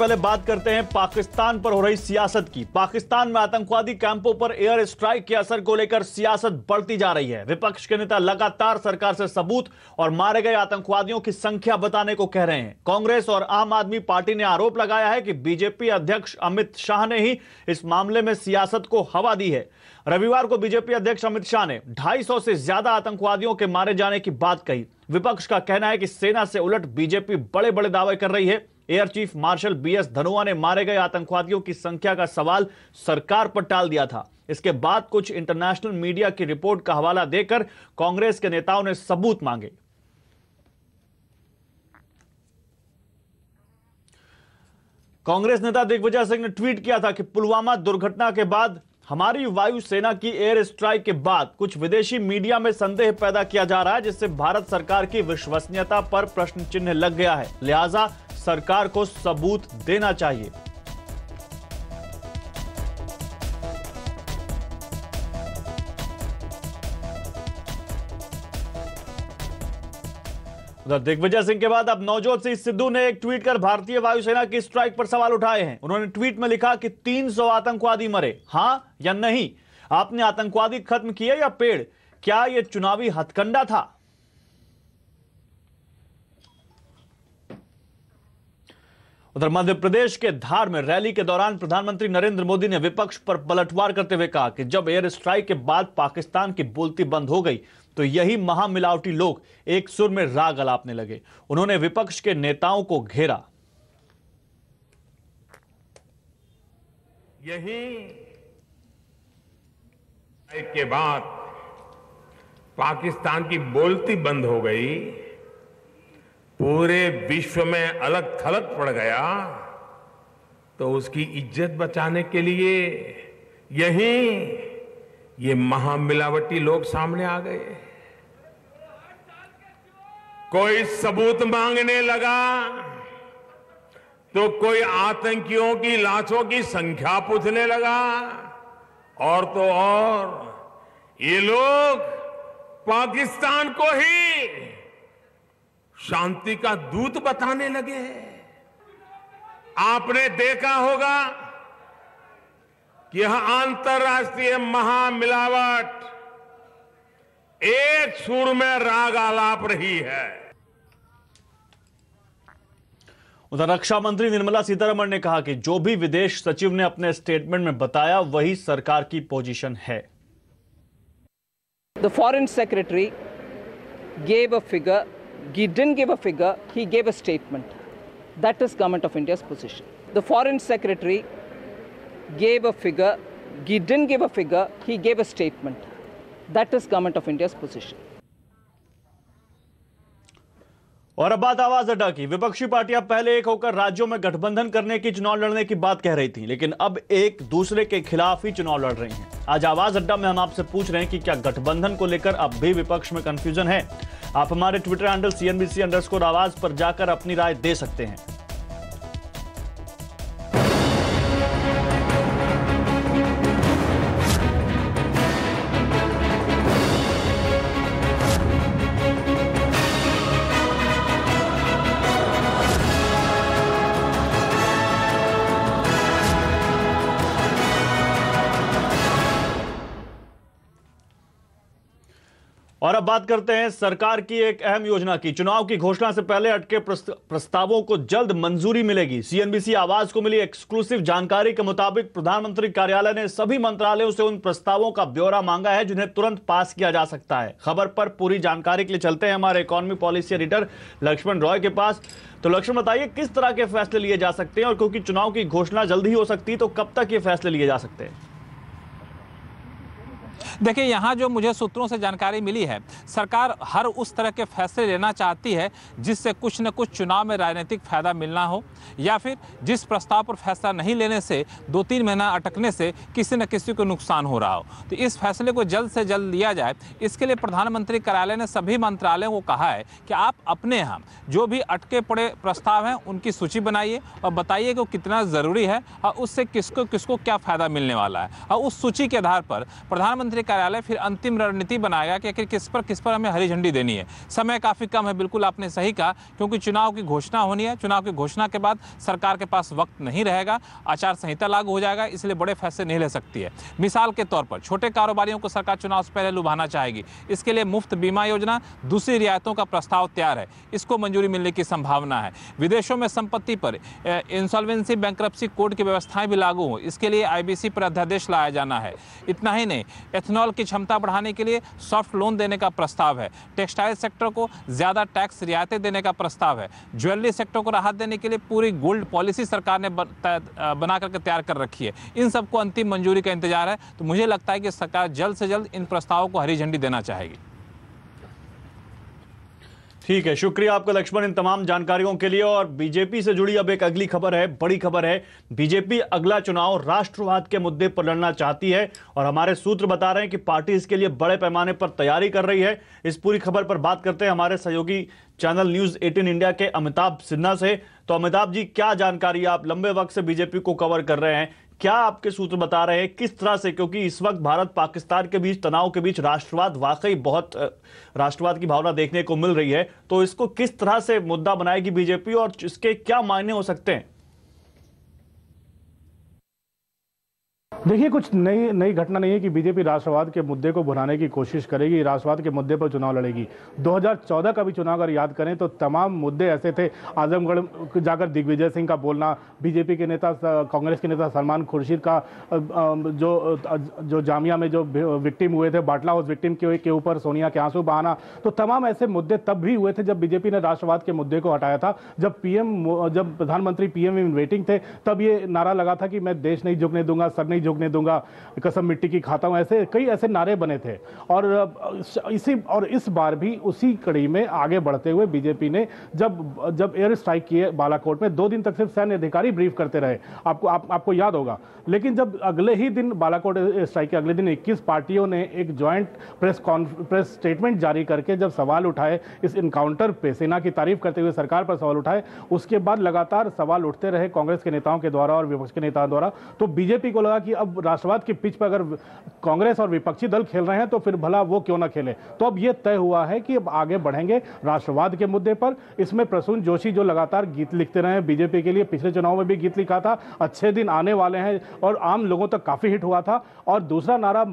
पहले बात करते हैं पाकिस्तान पर हो रही सियासत की। पाकिस्तान में आतंकवादी कैंपों पर एयर स्ट्राइक के असर को लेकर सियासत बढ़ती जा रही है। विपक्ष के नेता लगातार सरकार से सबूत और मारे गए आतंकवादियों की संख्या बताने को कह रहे हैं। कांग्रेस और आम आदमी पार्टी ने आरोप लगाया है कि बीजेपी अध्यक्ष अमित शाह ने ही इस मामले में सियासत को हवा दी है। रविवार को बीजेपी अध्यक्ष अमित शाह ने 250 से ज्यादा आतंकवादियों के मारे जाने की बात कही। विपक्ष का कहना है कि सेना से उलट बीजेपी बड़े बड़े दावे कर रही है। Air chief marshal BS Dhanoa ने मारे गए आतंकवादियों की संख्या का सवाल सरकार पर टाल दिया था। इसके बाद कुछ इंटरनेशनल मीडिया की रिपोर्ट का हवाला देकर कांग्रेस के नेताओं ने सबूत मांगे। कांग्रेस नेता दिग्विजय सिंह ने ट्वीट किया था कि पुलवामा दुर्घटना के बाद हमारी वायुसेना की एयर स्ट्राइक के बाद कुछ विदेशी मीडिया में संदेह पैदा किया जा रहा है, जिससे भारत सरकार की विश्वसनीयता पर प्रश्न चिन्ह लग गया है। लिहाजा सरकार को सबूत देना चाहिए। उधर दिग्विजय सिंह के बाद अब नवजोत सिंह सिद्धू ने एक ट्वीट कर भारतीय वायुसेना की स्ट्राइक पर सवाल उठाए हैं। उन्होंने ट्वीट में लिखा कि 300 आतंकवादी मरे, हां या नहीं? आपने आतंकवादी खत्म किए या पेड़? क्या यह चुनावी हथकंडा था? उधर मध्य प्रदेश के धार में रैली के दौरान प्रधानमंत्री नरेंद्र मोदी ने विपक्ष पर पलटवार करते हुए कहा कि जब एयर स्ट्राइक के बाद पाकिस्तान की बोलती बंद हो गई तो यही महामिलावटी लोग एक सुर में राग अलापने लगे। उन्होंने विपक्ष के नेताओं को घेरा। यही के बाद पाकिस्तान की बोलती बंद हो गई, पूरे विश्व में अलग थलग पड़ गया, तो उसकी इज्जत बचाने के लिए यही ये महामिलावटी लोग सामने आ गए। कोई सबूत मांगने लगा तो कोई आतंकियों की लाशों की संख्या पूछने लगा, और तो और ये लोग पाकिस्तान को ही शांति का दूत बताने लगे। आपने देखा होगा कि यह अंतर्राष्ट्रीय महामिलावट एक सुर में राग आलाप रही है। उधर रक्षा मंत्री निर्मला सीतारमण ने कहा कि जो भी विदेश सचिव ने अपने स्टेटमेंट में बताया वही सरकार की पोजीशन है। The foreign secretary gave a figure. He didn't give a figure. He gave a statement. That is Government of India's position. The foreign secretary gave a figure. He didn't give a figure. He gave a statement. That is Government of India's position. और अब बात आवाज अड्डा की। विपक्षी पार्टियां पहले एक होकर राज्यों में गठबंधन करने की, चुनाव लड़ने की बात कह रही थी, लेकिन अब एक दूसरे के खिलाफ ही चुनाव लड़ रही हैं। आज आवाज अड्डा में हम आपसे पूछ रहे हैं कि क्या गठबंधन को लेकर अब भी विपक्ष में कंफ्यूजन है? आप हमारे ट्विटर हैंडल CNBC_आवाज पर जाकर अपनी राय दे सकते हैं। और अब बात करते हैं सरकार की एक अहम योजना की। चुनाव की घोषणा से पहले अटके प्रस्तावों को जल्द मंजूरी मिलेगी। CNBC आवाज को मिली एक्सक्लूसिव जानकारी के मुताबिक प्रधानमंत्री कार्यालय ने सभी मंत्रालयों से उन प्रस्तावों का ब्यौरा मांगा है जिन्हें तुरंत पास किया जा सकता है। खबर पर पूरी जानकारी के लिए चलते हैं हमारे economy policy editor Lakshman Roy के पास। तो लक्ष्मण, बताइए किस तरह के फैसले लिए जा सकते हैं, और क्योंकि चुनाव की घोषणा जल्द ही हो सकती है तो कब तक ये फैसले लिए जा सकते हैं? देखिए, यहाँ जो मुझे सूत्रों से जानकारी मिली है, सरकार हर उस तरह के फैसले लेना चाहती है जिससे कुछ न कुछ चुनाव में राजनीतिक फायदा मिलना हो, या फिर जिस प्रस्ताव पर फैसला नहीं लेने से 2-3 महीना अटकने से किसी न किसी को नुकसान हो रहा हो। तो इस फैसले को जल्द से जल्द लिया जाए, इसके लिए प्रधानमंत्री कार्यालय ने सभी मंत्रालयों को कहा है कि आप अपने यहाँ जो भी अटके पड़े प्रस्ताव हैं उनकी सूची बनाइए और बताइए कि वो कितना ज़रूरी है और उससे किसको किसको क्या फ़ायदा मिलने वाला है, और उस सूची के आधार पर प्रधानमंत्री कार्यालय फिर अंतिम रणनीति बनाएगा कि आखिर किस पर हमें हरी झंडी देनी है। समय काफ़ी कम है, बिल्कुल आपने सही कहा, क्योंकि चुनाव की घोषणा होनी है। चुनाव की घोषणा के बाद सरकार के पास वक्त नहीं रहेगा, आचार संहिता लागू हो जाएगा, इसलिए बड़े फैसले नहीं ले सकती है। मिसाल के तौर पर छोटे कारोबारियों को सरकार चुनाव से पहले लुभाना चाहेगी। इसके लिए मुफ्त बीमा योजना, दूसरी रियायतों का प्रस्ताव तैयार है, इसको मंजूरी मिलने की संभावना है। विदेशों में संपत्ति पर इंसॉल्वेंसी बैंक्रप्सी कोड की व्यवस्थाएं भी लागू हो, इसके लिए IBC पर अध्यादेश लाया जाना है। इतना ही नहीं, एथेनॉल की क्षमता बढ़ाने के लिए सॉफ्ट लोन देने का प्रस्ताव है। टेक्सटाइल सेक्टर को ज्यादा टैक्स रियायतें देने का प्रस्ताव है। ज्वेलरी सेक्टर को राहत देने के लिए पूरी गोल्ड पॉलिसी सरकार ने बना करके तैयार कर रखी है। इन सबको अंतिम मंजूरी का इंतजार है, तो मुझे लगता है कि सरकार जल्द से जल्द इन प्रस्तावों को हरी झंडी देना चाहेगी। ठीक है, शुक्रिया आपका लक्ष्मण इन तमाम जानकारियों के लिए। और बीजेपी से जुड़ी अब एक अगली खबर है, बड़ी खबर है। बीजेपी अगला चुनाव राष्ट्रवाद के मुद्दे पर लड़ना चाहती है और हमारे सूत्र बता रहे हैं कि पार्टी इसके लिए बड़े पैमाने पर तैयारी कर रही है। इस पूरी खबर पर बात करते हैं हमारे सहयोगी चैनल न्यूज 18 इंडिया के अमिताभ सिन्हा से। तो अमिताभ जी, क्या जानकारी, आप लंबे वक्त से बीजेपी को कवर कर रहे हैं, क्या आपके सूत्र बता रहे हैं किस तरह से, क्योंकि इस वक्त भारत पाकिस्तान के बीच तनाव के बीच राष्ट्रवाद वाकई बहुत राष्ट्रवाद की भावना देखने को मिल रही है, तो इसको किस तरह से मुद्दा बनाएगी बीजेपी और इसके क्या मायने हो सकते हैं? देखिए, कुछ नई घटना नहीं है कि बीजेपी राष्ट्रवाद के मुद्दे को भुनाने की कोशिश करेगी, राष्ट्रवाद के मुद्दे पर चुनाव लड़ेगी। 2014 का भी चुनाव अगर याद करें तो तमाम मुद्दे ऐसे थे। आजमगढ़ जाकर दिग्विजय सिंह का बोलना, बीजेपी के नेता, कांग्रेस के नेता सलमान खुर्शीद का जो जामिया में जो विक्टिम हुए थे, बाटला हाउस विक्टिम के ऊपर सोनिया के आंसू बहाना, तो तमाम ऐसे मुद्दे तब भी हुए थे जब बीजेपी ने राष्ट्रवाद के मुद्दे को हटाया था। जब प्रधानमंत्री PM इन वेटिंग थे, तब ये नारा लगा था कि मैं देश नहीं झुकने दूंगा, सर नहीं झुकने दूंगा, कसम मिट्टी की खाता हूं, ऐसे कई ऐसे नारे बने थे। और इस बार भी उसी कड़ी में आगे बढ़ते हुए बीजेपी ने जब एयर स्ट्राइक किए बालाकोट में, 2 दिन तक सिर्फ सैन्य अधिकारी ब्रीफ करते रहे, आपको याद होगा। लेकिन जब अगले ही दिन बालाकोट स्ट्राइक के अगले दिन 21 पार्टियों ने एक ज्वाइंट प्रेस स्टेटमेंट जारी करके जब सवाल उठाए इस इनकाउंटर पे, सेना की तारीफ करते हुए सरकार पर सवाल उठाए, उसके बाद लगातार सवाल उठते रहे कांग्रेस के नेताओं के द्वारा और विपक्ष के नेताओं द्वारा। तो बीजेपी को लगा कि अब राष्ट्रवाद की पिच पर अगर कांग्रेस और विपक्षी दल खेल रहे हैं तो फिर भला वो क्यों ना खेले। तो अब यह तय हुआ है कि अब आगे बढ़ेंगे राष्ट्रवाद के मुद्दे पर। इसमें प्रसून जोशी जो लगातार गीत लिखते रहे बीजेपी के लिए, पिछले चुनाव में भी गीत लिखा था, अच्छे दिन आने वाले हैं, और आम लोगों तक काफी हिट हुआ था। और दूसरा नारा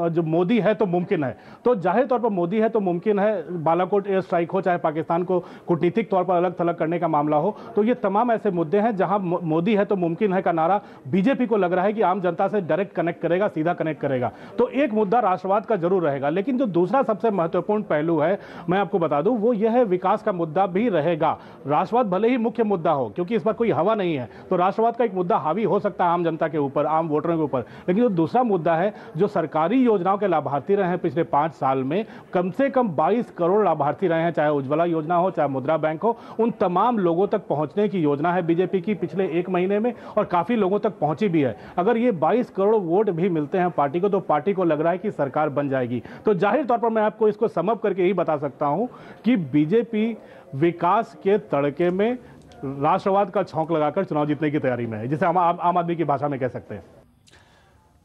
जो मोदी है तो मुमकिन है, तो जाहिर तौर पर मोदी है तो मुमकिन है, बालाकोट एयर स्ट्राइक हो, चाहे पाकिस्तान को कूटनीतिक तौर पर अलग थलग करने का मामला हो, तो ये तमाम ऐसे मुद्दे हैं जहां मोदी है तो मुमकिन है का नारा बीजेपी को लग रहा है कि आम जनता से डायरेक्ट कनेक्ट करेगा, सीधा कनेक्ट करेगा। तो एक मुद्दा राष्ट्रवाद का जरूर रहेगा। लेकिन जो दूसरा सबसे महत्वपूर्ण पहलू है, मैं आपको बता दूं, वो यह है विकास का मुद्दा भी रहेगा। राष्ट्रवाद भले ही मुख्य मुद्दा हो, क्योंकि इस पर कोई हवा नहीं है, तो राष्ट्रवाद का एक मुद्दा हावी हो सकता है आम जनता के ऊपर, आम वोटरों के ऊपर। लेकिन जो दूसरा मुद्दा है, जो सरकारी योजनाओं के लाभार्थी रहे हैं पिछले 5 साल में, कम से कम 22 करोड़ लाभार्थी रहे हैं, चाहे उज्ज्वला योजना हो, चाहे मुद्रा बैंक हो, उन तमाम लोगों तक पहुंचने की योजना है बीजेपी की पिछले 1 महीने में, और काफी लोगों तक पहुंची भी है। अगर ये 22 करोड़ वोट भी मिलते हैं पार्टी को, तो पार्टी को लग रहा है कि सरकार बन जाएगी। तो जाहिर तौर पर मैं आपको इसको समअप करके यही बता सकता हूं कि बीजेपी विकास के तड़के में राष्ट्रवाद का छौंक लगाकर चुनाव जीतने की तैयारी में है, जिसे हम आम आदमी की भाषा में कह सकते हैं।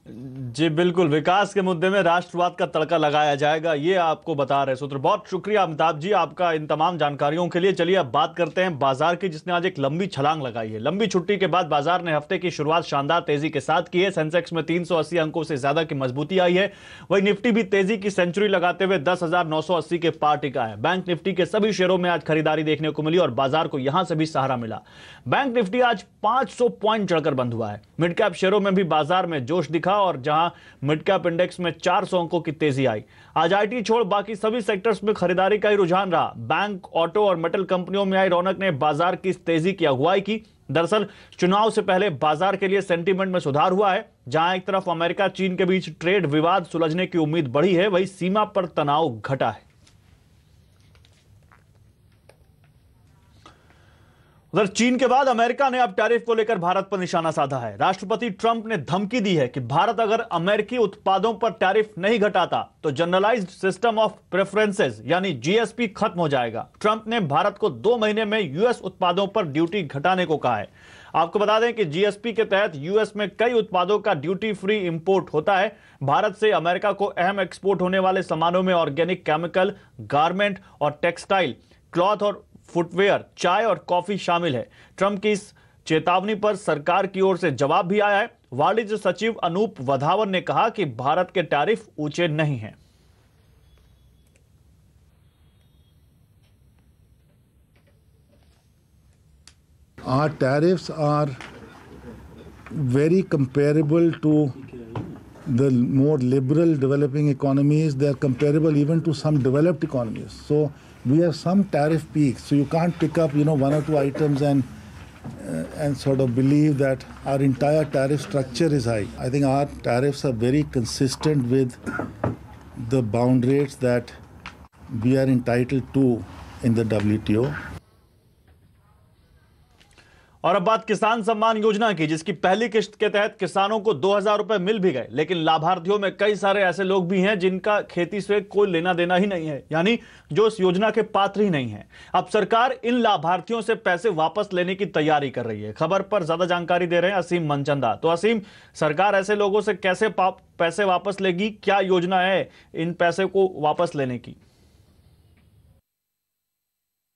जी बिल्कुल, विकास के मुद्दे में राष्ट्रवाद का तड़का लगाया जाएगा, ये आपको बता रहे सूत्र। बहुत शुक्रिया अमिताभ जी आपका इन तमाम जानकारियों के लिए। चलिए अब बात करते हैं बाजार की, जिसने आज एक लंबी छलांग लगाई है। लंबी छुट्टी के बाद बाजार ने हफ्ते की शुरुआत शानदार तेजी के साथ की है। सेंसेक्स में 380 अंकों से ज्यादा की मजबूती आई है। वही निफ्टी भी तेजी की सेंचुरी लगाते हुए 10,980 के पार टिका है। बैंक निफ्टी के सभी शेयरों में आज खरीदारी देखने को मिली और बाजार को यहां से भी सहारा मिला। बैंक निफ्टी आज 500 पॉइंट चढ़कर बंद हुआ है। मिड कैप शेयरों में भी बाजार में जोश दिखा और जहां मिड कैप इंडेक्स में 400 अंकों की तेजी आई। आज आईटी छोड़ बाकी सभी सेक्टर्स में खरीदारी का ही रुझान रहा। बैंक, ऑटो और मेटल कंपनियों में आई रौनक ने बाजार की तेजी की अगुवाई की। दरअसल चुनाव से पहले बाजार के लिए सेंटीमेंट में सुधार हुआ है। जहां एक तरफ अमेरिका चीन के बीच ट्रेड विवाद सुलझने की उम्मीद बढ़ी है, वहीं सीमा पर तनाव घटा है। उधर चीन के बाद अमेरिका ने अब टैरिफ को लेकर भारत पर निशाना साधा है। राष्ट्रपति ट्रंप ने धमकी दी है कि भारत अगर अमेरिकी उत्पादों पर टैरिफ नहीं घटाता तो जनरलाइज्ड सिस्टम ऑफ प्रेफरेंसेस यानी जीएसपी खत्म हो जाएगा। ट्रंप ने भारत को 2 महीने में यूएस उत्पादों पर ड्यूटी घटाने को कहा है। आपको बता दें कि जीएसपी के तहत यूएस में कई उत्पादों का ड्यूटी फ्री इंपोर्ट होता है। भारत से अमेरिका को अहम एक्सपोर्ट होने वाले सामानों में ऑर्गेनिक, केमिकल, गारमेंट और टेक्सटाइल, क्लॉथ और फुटवेयर, चाय और कॉफी शामिल है। ट्रंप की इस चेतावनी पर सरकार की ओर से जवाब भी आया है। वाणिज्य सचिव अनूप वधावन ने कहा कि भारत के टैरिफ ऊंचे नहीं हैं। Our tariffs are very comparable to the more liberal developing economies. They are comparable even to some developed economies. So we have some tariff peaks. So you can't pick up, one or two items and sort of believe that our entire tariff structure is high. I think our tariffs are very consistent with the bound rates that we are entitled to in the WTO. और अब बात किसान सम्मान योजना की, जिसकी पहली किश्त के तहत किसानों को 2000 रुपए मिल भी गए, लेकिन लाभार्थियों में कई सारे ऐसे लोग भी हैं जिनका खेती से कोई लेना देना ही नहीं है, यानी जो इस योजना के पात्र ही नहीं है। अब सरकार इन लाभार्थियों से पैसे वापस लेने की तैयारी कर रही है। खबर पर ज्यादा जानकारी दे रहे हैं असीम मनचंदा। तो असीम, सरकार ऐसे लोगों से कैसे पैसे वापस लेगी? क्या योजना है इन पैसे को वापस लेने की?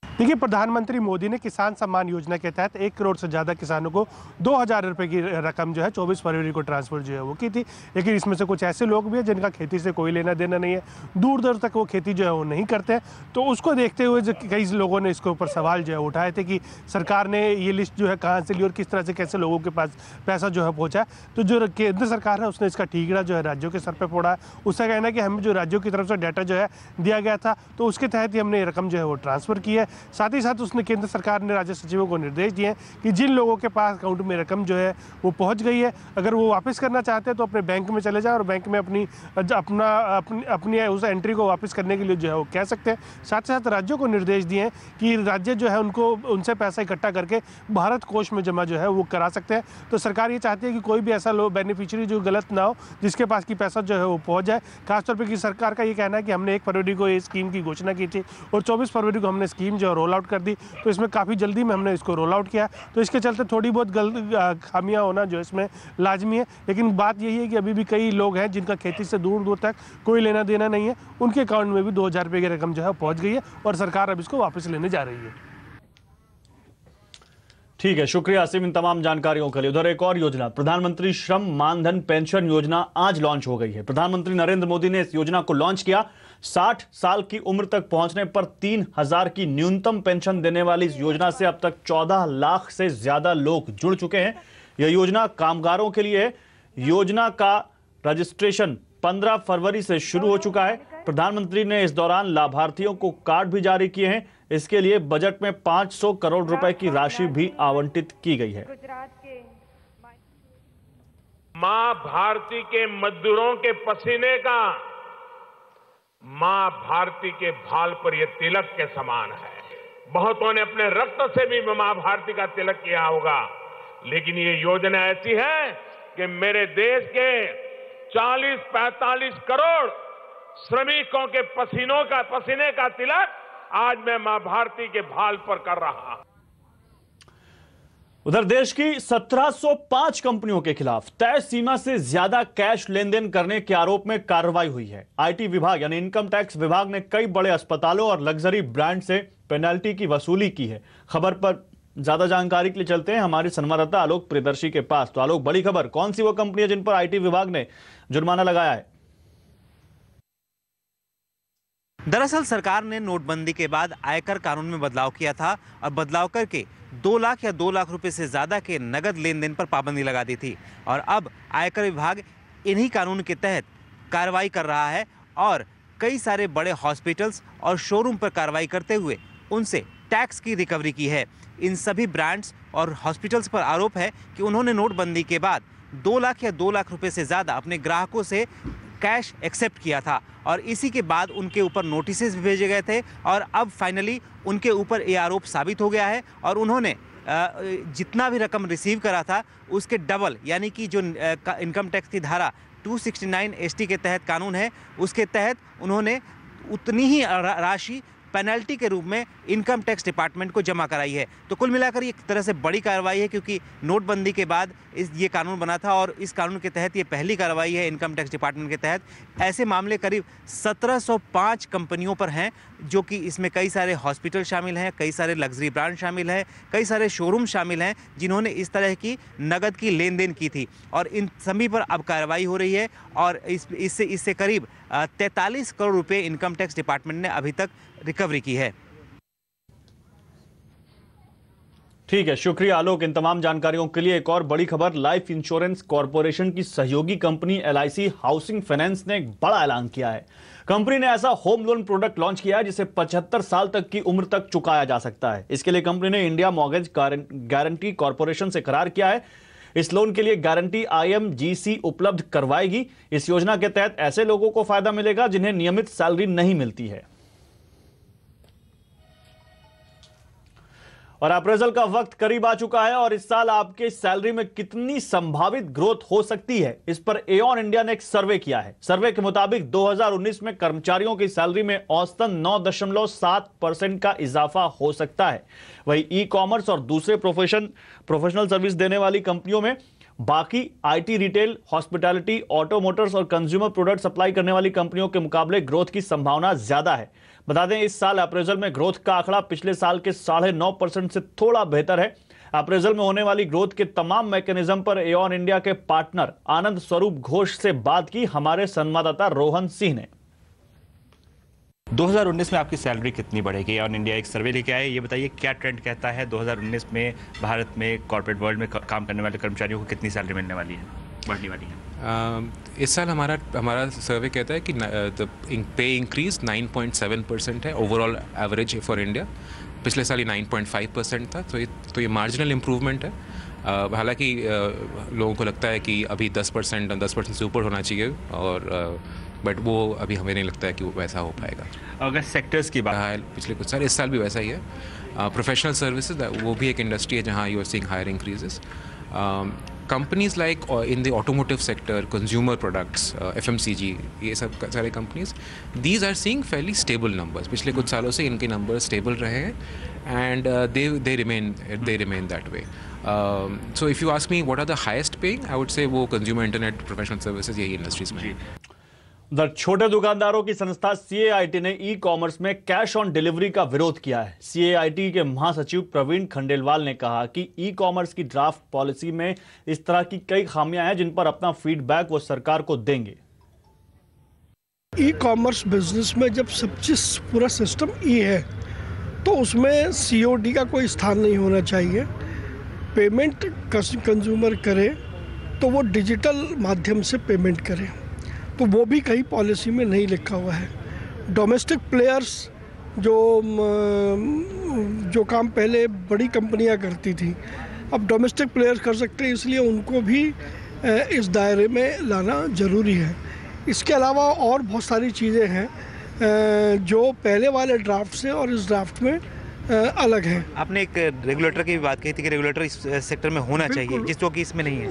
देखिए, प्रधानमंत्री मोदी ने किसान सम्मान योजना के तहत 1 करोड़ से ज़्यादा किसानों को 2000 रुपये की रकम जो है 24 फरवरी को ट्रांसफ़र जो है वो की थी। लेकिन इसमें से कुछ ऐसे लोग भी हैं जिनका खेती से कोई लेना देना नहीं है, दूर दूर तक वो खेती जो है वो नहीं करते हैं। तो उसको देखते हुए जो कई लोगों ने इसके ऊपर सवाल जो है उठाए थे कि सरकार ने ये लिस्ट जो है कहाँ से ली और किस तरह से कैसे लोगों के पास पैसा जो है पहुँचा। तो जो केंद्र सरकार है उसने इसका ठीकरा जो है राज्यों के सर पर फोड़ा है। उसका कहना है कि हमें जो राज्यों की तरफ से डाटा जो है दिया गया था, तो उसके तहत ही हमने ये रकम जो है वो ट्रांसफ़र की है। साथ ही साथ उसने केंद्र सरकार ने राज्य सचिवों को निर्देश दिए कि जिन लोगों के पास अकाउंट में रकम जो है वो पहुंच गई है, अगर वो वापस करना चाहते हैं तो अपने बैंक में चले जाए और बैंक में अपनी उस एंट्री को वापस करने के लिए जो है वो कह सकते हैं। साथ ही साथ राज्यों को निर्देश दिए कि राज्य जो है उनसे पैसा इकट्ठा करके भारत कोष में जमा जो है वो करा सकते हैं। तो सरकार ये चाहती है कि कोई भी ऐसा बेनिफिशियरी जो गलत ना हो, जिसके पास की पैसा जो है वो पहुँच जाए। खासतौर पर सरकार का ये कहना है कि हमने 1 फरवरी को ये स्कीम की घोषणा की थी और 24 फरवरी को हमने स्कीम जो है रोल आउट कर दी। तो इसमें काफ़ी जल्दी में हमने इसको रोल आउट किया, तो इसके चलते थोड़ी बहुत खामियां होना जो इसमें लाजमी है। लेकिन बात यही है कि अभी भी कई लोग हैं जिनका खेती से दूर दूर तक कोई लेना देना नहीं है, उनके अकाउंट में भी 2000 रुपये की रकम जो है पहुंच गई है और सरकार अब इसको वापस लेने जा रही है। ठीक है, शुक्रिया असीम इन तमाम जानकारियों के लिए। उधर एक और योजना, प्रधानमंत्री श्रम मानधन पेंशन योजना आज लॉन्च हो गई है। प्रधानमंत्री नरेंद्र मोदी ने इस योजना को लॉन्च किया। 60 साल की उम्र तक पहुंचने पर 3000 की न्यूनतम पेंशन देने वाली इस योजना से अब तक 14 लाख से ज्यादा लोग जुड़ चुके हैं। यह योजना कामगारों के लिए है। योजना का रजिस्ट्रेशन 15 फरवरी से शुरू हो चुका है। प्रधानमंत्री ने इस दौरान लाभार्थियों को कार्ड भी जारी किए हैं। इसके लिए बजट में 500 करोड़ रुपए की राशि भी आवंटित की गई है। मां भारती के मजदूरों के पसीने का मां भारती के भाल पर यह तिलक के समान है। बहुतों ने अपने रक्त से भी मां भारती का तिलक किया होगा, लेकिन ये योजना ऐसी है कि मेरे देश के 40-45 करोड़ श्रमिकों के पसीने का तिलक आज मैं मां भारती के भाल पर कर रहा हूं। उधर देश की 1705 कंपनियों के खिलाफ तय सीमा से ज्यादा कैश लेन देन करने के आरोप में कार्रवाई हुई है। आईटी विभाग यानी इनकम टैक्स विभाग ने कई बड़े अस्पतालों और लग्जरी ब्रांड से पेनल्टी की वसूली की है। खबर पर ज्यादा जानकारी के लिए चलते हैं हमारे संवाददाता आलोक प्रियदर्शी के पास। तो आलोक, बड़ी खबर, कौन सी वो कंपनी है जिन पर आईटी विभाग ने जुर्माना लगाया है? दरअसल सरकार ने नोटबंदी के बाद आयकर कानून में बदलाव किया था और बदलाव करके 2 लाख या 2 लाख रुपए से ज़्यादा के नगद लेन देन पर पाबंदी लगा दी थी। और अब आयकर विभाग इन्हीं कानून के तहत कार्रवाई कर रहा है और कई सारे बड़े हॉस्पिटल्स और शोरूम पर कार्रवाई करते हुए उनसे टैक्स की रिकवरी की है। इन सभी ब्रांड्स और हॉस्पिटल्स पर आरोप है कि उन्होंने नोटबंदी के बाद 2 लाख या 2 लाख रुपए से ज़्यादा अपने ग्राहकों से कैश एक्सेप्ट किया था और इसी के बाद उनके ऊपर नोटिसेस भी भेजे गए थे और अब फाइनली उनके ऊपर ये आरोप साबित हो गया है और उन्होंने जितना भी रकम रिसीव करा था उसके डबल, यानी कि जो इनकम टैक्स की धारा 269 ST के तहत कानून है उसके तहत उन्होंने उतनी ही राशि पेनल्टी के रूप में इनकम टैक्स डिपार्टमेंट को जमा कराई है। तो कुल मिलाकर ये एक तरह से बड़ी कार्रवाई है, क्योंकि नोटबंदी के बाद ये कानून बना था और इस कानून के तहत ये पहली कार्रवाई है इनकम टैक्स डिपार्टमेंट के तहत। ऐसे मामले करीब 1705 कंपनियों पर हैं, जो कि इसमें कई सारे हॉस्पिटल शामिल हैं, कई सारे लग्जरी ब्रांड शामिल हैं, कई सारे शोरूम शामिल हैं जिन्होंने इस तरह की नगद की लेन देन की थी, और इन सभी पर अब कार्रवाई हो रही है। और इससे करीब 43 करोड़ रुपए इनकम टैक्स डिपार्टमेंट ने अभी तक रिकवरी की है। ठीक है, शुक्रिया आलोक इन तमाम जानकारियों के लिए। एक और बड़ी खबर, लाइफ इंश्योरेंस कॉर्पोरेशन की सहयोगी कंपनी LIC हाउसिंग फाइनेंस ने एक बड़ा ऐलान किया है। कंपनी ने ऐसा होम लोन प्रोडक्ट लॉन्च किया है जिसे 75 साल तक की उम्र तक चुकाया जा सकता है। इसके लिए कंपनी ने इंडिया मॉर्गेज गारंटी कॉर्पोरेशन से करार किया है। इस लोन के लिए गारंटी IMGC उपलब्ध करवाएगी। इस योजना के तहत ऐसे लोगों को फायदा मिलेगा जिन्हें नियमित सैलरी नहीं मिलती है। और अप्रेजल का वक्त करीब आ चुका है और इस साल आपके सैलरी में कितनी संभावित ग्रोथ हो सकती है, इस पर एऑन इंडिया ने एक सर्वे किया है। सर्वे के मुताबिक 2019 में कर्मचारियों की सैलरी में औसतन 9.7% का इजाफा हो सकता है। वहीं ई कॉमर्स और दूसरे प्रोफेशनल सर्विस देने वाली कंपनियों में, बाकी IT, retail, hospitality, auto Motors और कंज्यूमर प्रोडक्ट सप्लाई करने वाली कंपनियों के मुकाबले ग्रोथ की संभावना ज्यादा है। बता दें, इस साल अप्रेजल में ग्रोथ का आंकड़ा पिछले साल के 9.5% से थोड़ा बेहतर है। अप्रेजल में होने वाली ग्रोथ के तमाम मैकेनिज्म पर एऑन इंडिया के पार्टनर आनंद स्वरूप घोष से बात की हमारे संवाददाता रोहन सिंह ने। 2019 में आपकी सैलरी कितनी बढ़ेगी? एऑन इंडिया एक सर्वे लेके आए, ये बताइए क्या ट्रेंड कहता है 2019 में भारत में कॉर्पोरेट वर्ल्ड में काम करने वाले कर्मचारियों को कितनी सैलरी मिलने वाली है, बढ़ने वाली है? इस साल हमारा सर्वे कहता है कि द पे इंक्रीज 9.7% है ओवरऑल एवरेज फॉर इंडिया। पिछले साल ये 9.5% था, तो ये मार्जिनल इम्प्रूवमेंट है। हालांकि लोगों को लगता है कि अभी 10% से ऊपर होना चाहिए, और बट वो अभी हमें नहीं लगता है कि वो वैसा हो पाएगा। अगर सेक्टर्स की बात है, पिछले कुछ साल, इस साल भी वैसा ही है। प्रोफेशनल सर्विसेज वो भी एक इंडस्ट्री है जहाँ you are seeing higher increases. Companies like in the automotive sector, consumer products, FMCG, ये सब सारे companies, these are seeing fairly stable numbers. पिछले कुछ सालों से इनके नंबर्स स्टेबल रहे हैं, and they remain that way. So if you ask me what are the highest paying, I would say वो कंज्यूमर इंटरनेट, प्रोफेशनल सर्विसेज, यही industries में। उधर छोटे दुकानदारों की संस्था CAIT ने ई कॉमर्स में कैश ऑन डिलीवरी का विरोध किया है। CAIT के महासचिव प्रवीण खंडेलवाल ने कहा कि ई कॉमर्स की ड्राफ्ट पॉलिसी में इस तरह की कई खामियां हैं जिन पर अपना फीडबैक वो सरकार को देंगे। ई कॉमर्स बिजनेस में जब सब चीज पूरा सिस्टम है तो उसमें COD का कोई स्थान नहीं होना चाहिए। पेमेंट कंज्यूमर करे तो वो डिजिटल माध्यम से पेमेंट करे, तो वो भी कहीं पॉलिसी में नहीं लिखा हुआ है। डोमेस्टिक प्लेयर्स जो काम पहले बड़ी कंपनियां करती थी, अब डोमेस्टिक प्लेयर्स कर सकते हैं, इसलिए उनको भी इस दायरे में लाना ज़रूरी है। इसके अलावा और बहुत सारी चीज़ें हैं जो पहले वाले ड्राफ्ट से और इस ड्राफ्ट में अलग है। आपने एक रेगुलेटर की भी बात कही थी कि रेगुलेटर इस सेक्टर में होना चाहिए, जिस जो कि इसमें नहीं है।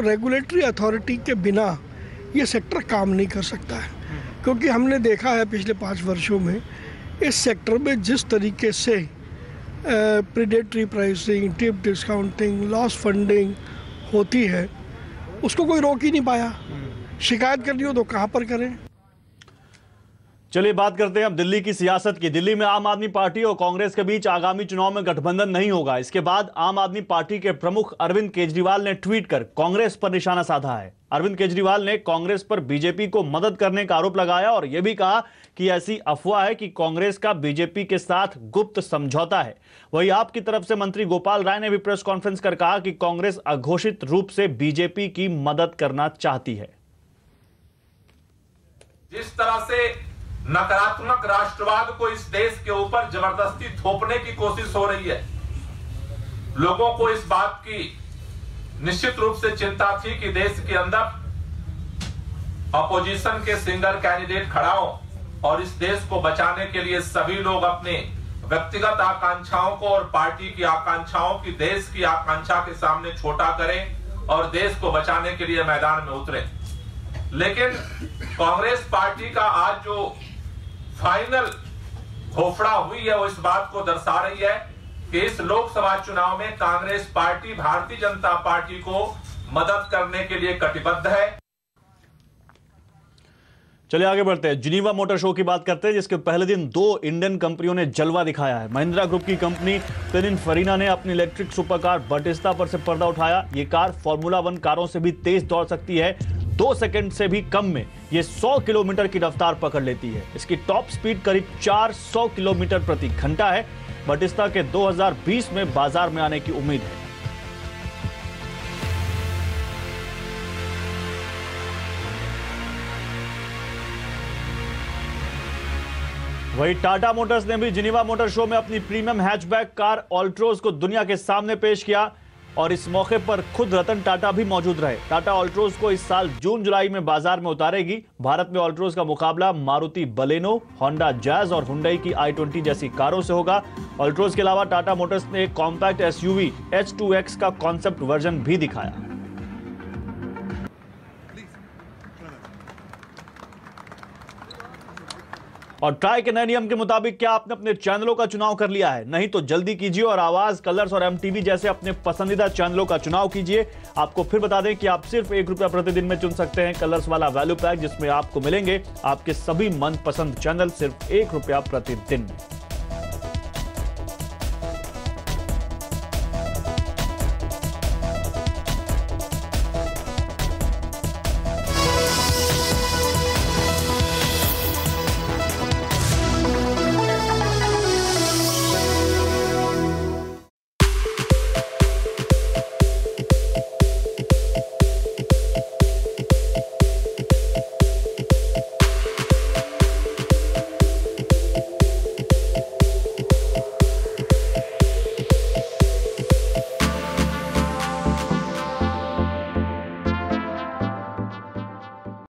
रेगुलेटरी अथॉरिटी के बिना ये सेक्टर काम नहीं कर सकता है, क्योंकि हमने देखा है पिछले 5 वर्षों में इस सेक्टर में जिस तरीके से predatory pricing, tip discounting, loss funding होती है, उसको कोई रोक ही नहीं पाया। शिकायत करनी हो तो कहाँ पर करें। चलिए बात करते हैं अब दिल्ली की सियासत की। दिल्ली में आम आदमी पार्टी और कांग्रेस के बीच आगामी चुनाव में गठबंधन नहीं होगा। इसके बाद आम आदमी पार्टी के प्रमुख अरविंद केजरीवाल ने ट्वीट कर कांग्रेस पर निशाना साधा है। अरविंद केजरीवाल ने कांग्रेस पर बीजेपी को मदद करने का आरोप लगाया और यह भी कहा कि ऐसी अफवाह है कि कांग्रेस का बीजेपी के साथ गुप्त समझौता है। वहीं आप की तरफ से मंत्री गोपाल राय ने भी प्रेस कॉन्फ्रेंस कर कहा कि कांग्रेस अघोषित रूप से बीजेपी की मदद करना चाहती है। जिस तरह से नकारात्मक राष्ट्रवाद को इस देश के ऊपर जबरदस्ती थोपने की कोशिश हो रही है, लोगों को इस बात की निश्चित रूप से चिंता थी कि देश के अंदर अपोजिशन के सिंगल कैंडिडेट खड़ा हो और इस देश को बचाने के लिए सभी लोग अपने व्यक्तिगत आकांक्षाओं को और पार्टी की आकांक्षाओं की, देश की आकांक्षा के सामने छोटा करें और देश को बचाने के लिए मैदान में उतरे। लेकिन कांग्रेस पार्टी का आज जो फाइनल घोषणा हुई है वो इस बात को दर्शा रही है कि इस लोकसभा चुनाव में कांग्रेस पार्टी भारतीय जनता पार्टी को मदद करने के लिए कटिबद्ध है। चलिए आगे बढ़ते हैं। जिनीवा मोटर शो की बात करते हैं, जिसके पहले दिन 2 इंडियन कंपनियों ने जलवा दिखाया है। महिंद्रा ग्रुप की कंपनी पिनिनफरीना ने अपनी इलेक्ट्रिक सुपरकार बाटिस्टा पर से पर्दा उठाया। ये कार फॉर्मूला 1 कारों से भी तेज दौड़ सकती है। 2 सेकंड से भी कम में ये 100 किलोमीटर की रफ्तार पकड़ लेती है। इसकी टॉप स्पीड करीब 400 किलोमीटर प्रति घंटा है। बाटिस्टा के 2020 में बाजार में आने की उम्मीद है। वही टाटा मोटर्स ने भी जिनीवा मोटर शो में अपनी प्रीमियम हैचबैक कार ऑल्ट्रोज को दुनिया के सामने पेश किया और इस मौके पर खुद रतन टाटा भी मौजूद रहे। टाटा ऑल्ट्रोज को इस साल जून जुलाई में बाजार में उतारेगी। भारत में ऑल्ट्रोज का मुकाबला मारुति बलेनो, होंडा जैज और हुंडई की i20 जैसी कारों से होगा। ऑल्ट्रोज के अलावा टाटा मोटर्स ने एक कॉम्पैक्ट एसयूवी H2X का कॉन्सेप्ट वर्जन भी दिखाया। और ट्राई के नए नियम के मुताबिक क्या आपने अपने चैनलों का चुनाव कर लिया है? नहीं तो जल्दी कीजिए और आवाज, कलर्स और MTV जैसे अपने पसंदीदा चैनलों का चुनाव कीजिए। आपको फिर बता दें कि आप सिर्फ ₹1 प्रतिदिन में चुन सकते हैं कलर्स वाला वैल्यू पैक, जिसमें आपको मिलेंगे आपके सभी मनपसंद चैनल सिर्फ ₹1 प्रतिदिन में।